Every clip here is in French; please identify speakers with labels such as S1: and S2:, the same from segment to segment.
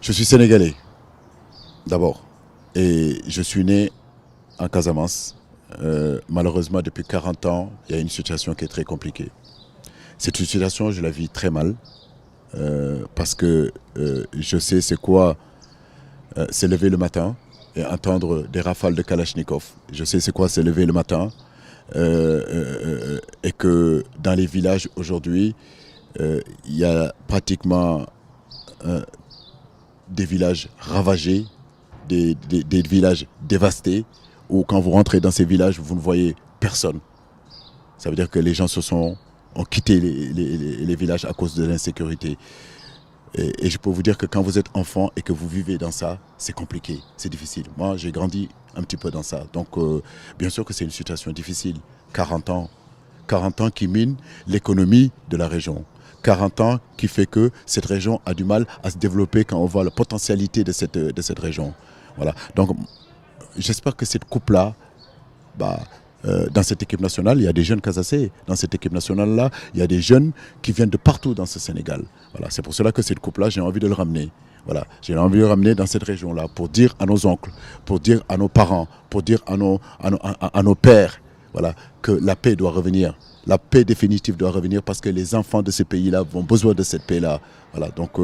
S1: Je suis sénégalais, d'abord. Et je suis né en Casamance. Malheureusement, depuis 40 ans, il y a une situation qui est très compliquée. Cette situation, je la vis très mal. Parce que je sais c'est quoi se lever le matin et entendre des rafales de Kalachnikov. Je sais c'est quoi se lever le matin et que dans les villages aujourd'hui, il y a pratiquement des villages ravagés, des villages dévastés, où quand vous rentrez dans ces villages, vous ne voyez personne. Ça veut dire que les gens ont quitté les villages à cause de l'insécurité. Et je peux vous dire que quand vous êtes enfant et que vous vivez dans ça, c'est compliqué, c'est difficile. Moi, j'ai grandi un petit peu dans ça. Donc, bien sûr que c'est une situation difficile. 40 ans. 40 ans qui minent l'économie de la région. 40 ans qui fait que cette région a du mal à se développer quand on voit la potentialité de cette région. Voilà. Donc, j'espère que cette coupe-là, dans cette équipe nationale, il y a des jeunes Casacés. Dans cette équipe nationale-là, il y a des jeunes qui viennent de partout dans ce Sénégal. Voilà. C'est pour cela que cette coupe-là, j'ai envie de le ramener. Voilà. J'ai envie de le ramener dans cette région-là pour dire à nos oncles, pour dire à nos parents, pour dire à nos pères, voilà, que la paix doit revenir. La paix définitive doit revenir parce que les enfants de ces pays-là ont besoin de cette paix-là. Voilà. Donc,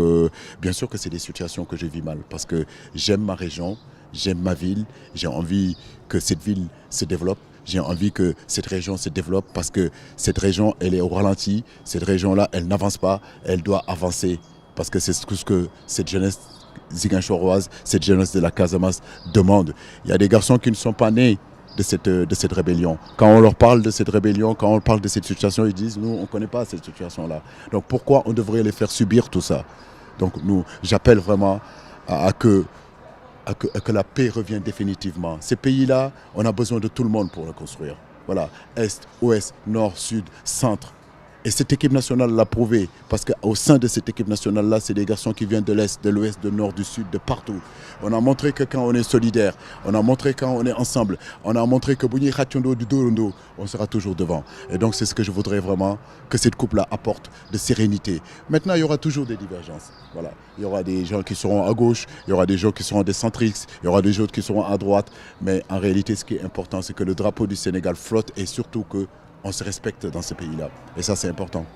S1: bien sûr que c'est des situations que je vis mal parce que j'aime ma région, j'aime ma ville, j'ai envie que cette ville se développe. J'ai envie que cette région se développe parce que cette région, elle est au ralenti. Cette région-là, elle n'avance pas, elle doit avancer. Parce que c'est tout ce que cette jeunesse ziguinchoroise, cette jeunesse de la Casamance demande. Il y a des garçons qui ne sont pas nés de cette rébellion. Quand on leur parle de cette rébellion, quand on parle de cette situation, ils disent, nous, on ne connaît pas cette situation-là. Donc pourquoi on devrait les faire subir tout ça? Donc j'appelle vraiment à que la paix revienne définitivement. Ces pays-là, on a besoin de tout le monde pour le construire. Voilà, Est, Ouest, Nord, Sud, Centre. Et cette équipe nationale l'a prouvé, parce qu'au sein de cette équipe nationale-là, c'est des garçons qui viennent de l'Est, de l'Ouest, du Nord, du Sud, de partout. On a montré que quand on est solidaire, on a montré quand on est ensemble, on a montré que Bouni Khationdo du Dorondo, on sera toujours devant. Et donc c'est ce que je voudrais vraiment que cette coupe-là apporte de sérénité. Maintenant, il y aura toujours des divergences. Voilà. Il y aura des gens qui seront à gauche, il y aura des gens qui seront des centristes, il y aura des gens qui seront à droite. Mais en réalité, ce qui est important, c'est que le drapeau du Sénégal flotte et surtout que on se respecte dans ce pays-là. Et ça, c'est important.